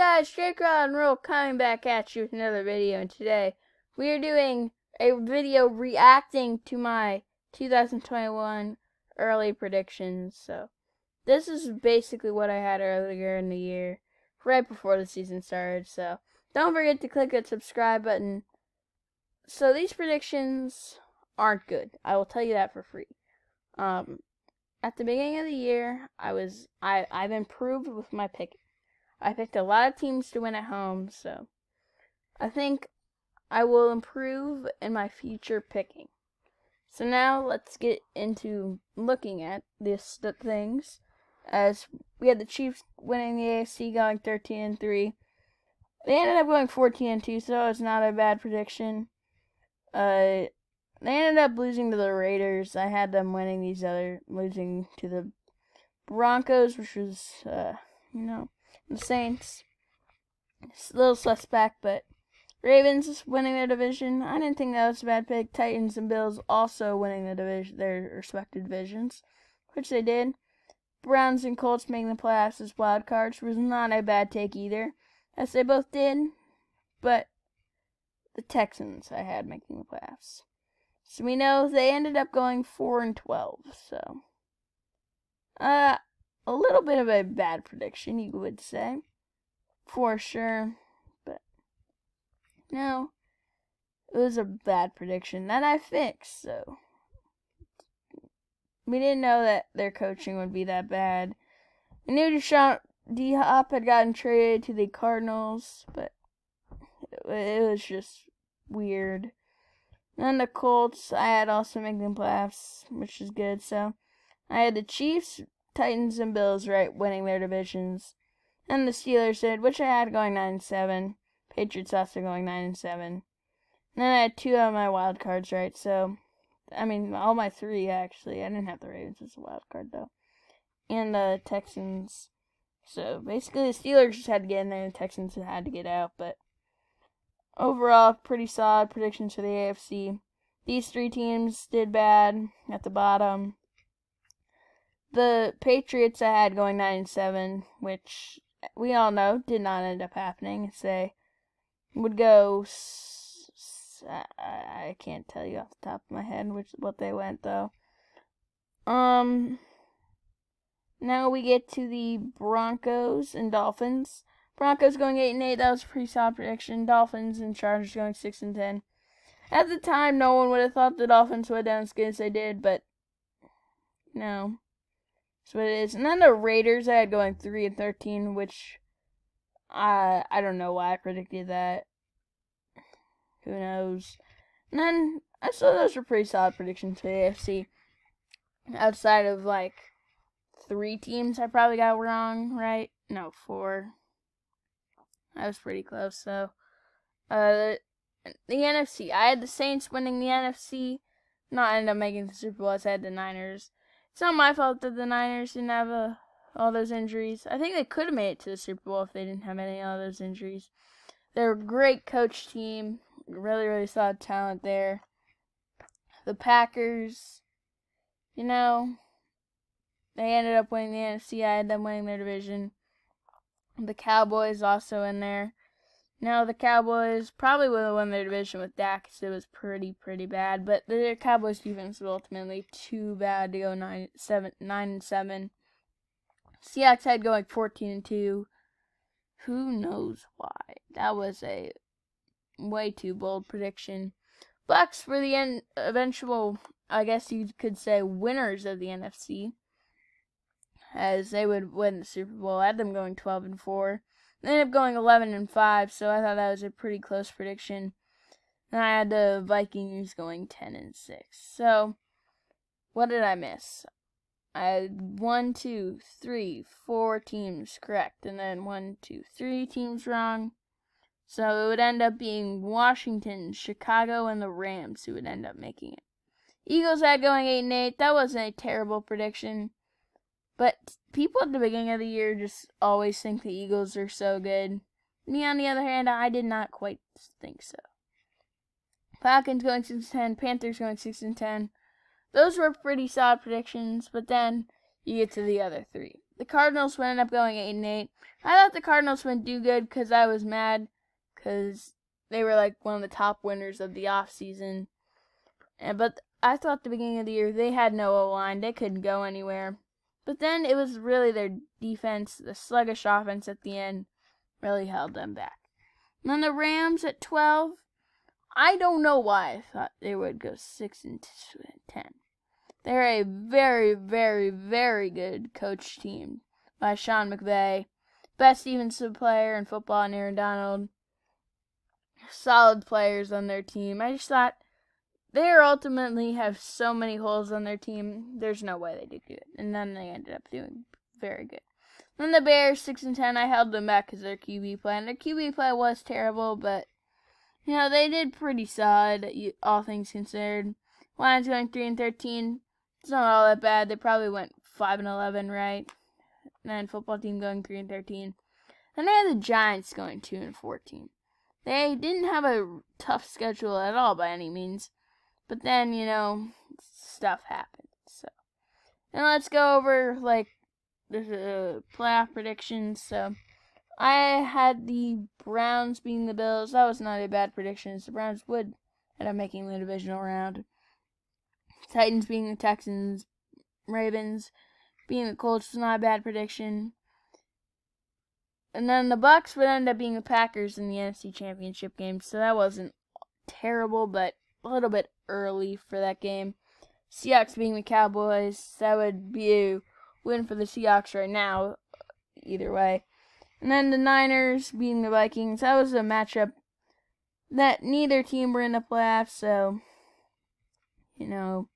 guys, Jake Rock and Roll coming back at you with another video, and today we are doing a video reacting to my 2021 early predictions. So this is basically what I had earlier in the year, right before the season started. So don't forget to click that subscribe button. So these predictions aren't good. I will tell you that for free. At the beginning of the year, I've improved with my picking. I picked a lot of teams to win at home, so I think I will improve in my future picking. So now let's get into looking at the things. As we had the Chiefs winning the AFC, going 13-3. They ended up going 14-2, so it's not a bad prediction. They ended up losing to the Raiders. I had them losing to the Broncos, which was, the Saints. It's a little suspect, but Ravens winning their division. I didn't think that was a bad pick. Titans and Bills also winning their respective divisions, which they did. Browns and Colts making the playoffs as wild cards was not a bad take either, as they both did. But the Texans I had making the playoffs. So we know they ended up going 4-12. So, a little bit of a bad prediction, you would say, for sure. But no, it was a bad prediction that I fixed. So we didn't know that their coaching would be that bad. We knew Deshaun D. Hop had gotten traded to the Cardinals, but it was just weird. And the Colts, I had also making the playoffs, which is good. So I had the Chiefs, Titans, and Bills winning their divisions. And the Steelers did, which I had going 9-7. Patriots also going 9-7. And then I had 2 of my wild cards right. So, all my 3 actually. I didn't have the Ravens as a wild card though. And the Texans. So basically the Steelers just had to get in there and the Texans had to get out. But overall, pretty solid predictions for the AFC. These 3 teams did bad at the bottom. The Patriots I had going 9-7, which we all know did not end up happening. They would go, I can't tell you off the top of my head what they went though. Now we get to the Broncos and Dolphins. Broncos going 8-8, that was a pretty solid prediction. Dolphins and Chargers going 6-10. At the time, no one would have thought the Dolphins would have done as good as they did, but no. That's what it is. And then the Raiders I had going 3-13, which I don't know why I predicted that. Who knows? And then I saw those were pretty solid predictions for the AFC. Outside of 3 teams I probably got wrong, right? No, 4. That was pretty close. So the NFC, I had the Saints winning the NFC, not end up making the Super Bowl. I had the Niners. It's not my fault that the Niners didn't have all those injuries. I think they could have made it to the Super Bowl if they didn't have any of those injuries. They're a great coach team. Really, really solid talent there. The Packers, they ended up winning the NFC. I had them winning their division. The Cowboys also in there. Now the Cowboys probably would have won their division with Dak, because it was pretty bad. But the Cowboys defense was ultimately too bad to go 9-7. Seahawks had going 14-2. Who knows why? That was a way too bold prediction. Bucks were the eventual, I guess you could say, winners of the NFC, as they would win the Super Bowl. I had them going 12-4. They ended up going 11-5, so I thought that was a pretty close prediction. And I had the Vikings going 10-6. So, what did I miss? I had 1, 2, 3, 4 teams correct, and then 1, 2, 3 teams wrong. So it would end up being Washington, Chicago, and the Rams who would end up making it. Eagles had going 8-8. That wasn't a terrible prediction. But people at the beginning of the year just always think the Eagles are so good. Me, on the other hand, I did not quite think so. Falcons going 6-10, Panthers going 6-10. Those were pretty solid predictions, but then you get to the other 3. the Cardinals would end up going 8-8. I thought the Cardinals would do good because I was mad because they were like one of the top winners of the offseason. But I thought at the beginning of the year they had no O-line. They couldn't go anywhere. But then it was really their defense, the sluggish offense at the end, really held them back. And then the Rams at 12. I don't know why I thought they would go 6-10. They're a very, very, very good coach team by Sean McVay. Best defensive player in football in Aaron Donald. Solid players on their team. I just thought they ultimately have so many holes on their team. There's no way they did good. And then they ended up doing very good. Then the Bears, 6-10. I held them back because their QB play. And their QB play was terrible, but you know, they did pretty solid, all things considered. Lions going 3-13. It's not all that bad. They probably went 5-11, right? And then football team going 3-13. Then they had the Giants going 2-14. They didn't have a tough schedule at all by any means. But then, you know, stuff happened. So, and let's go over, like, the playoff predictions. So, I had the Browns beating the Bills. That was not a bad prediction. The Browns would end up making the divisional round. Titans beating the Texans. Ravens beating the Colts was not a bad prediction. And then the Bucs would end up being the Packers in the NFC Championship game. So that wasn't terrible, but a little bit early for that game. Seahawks beating the Cowboys. That would be a win for the Seahawks right now, either way. And then the Niners beating the Vikings. That was a matchup that neither team were in the playoffs, so, you know,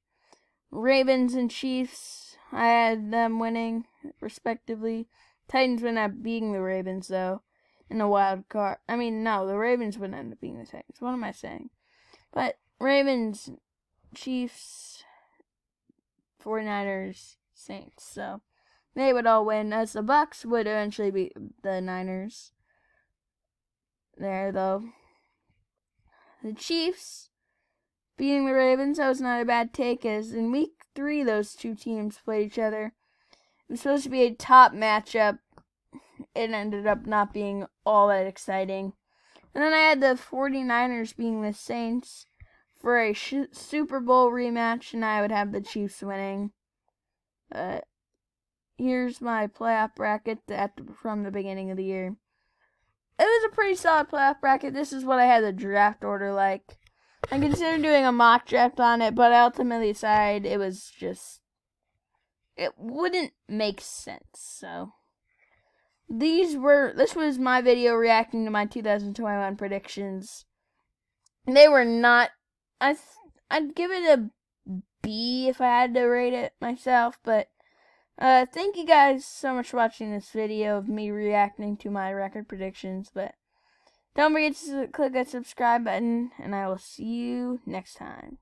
Ravens and Chiefs, I had them winning, respectively. Titans would end up beating the Ravens, though, in the wild card. I mean, no, the Ravens would end up beating the Titans. What am I saying? But Ravens, Chiefs, 49ers, Saints, so they would all win, as the Bucs would eventually beat the Niners. There, though. The Chiefs beating the Ravens, that was not a bad take, as in week 3, those two teams played each other. It was supposed to be a top matchup. It ended up not being all that exciting. And then I had the 49ers beating the Saints for a Super Bowl rematch, and I would have the Chiefs winning. Here's my playoff bracket from the beginning of the year. It was a pretty solid playoff bracket. This is what I had the draft order like. I considered doing a mock draft on it, but I ultimately decided it wouldn't make sense. So this was my video reacting to my 2021 predictions. They were not, I'd give it a B if I had to rate it myself, but thank you guys so much for watching this video of me reacting to my record predictions, but don't forget to click that subscribe button, and I will see you next time.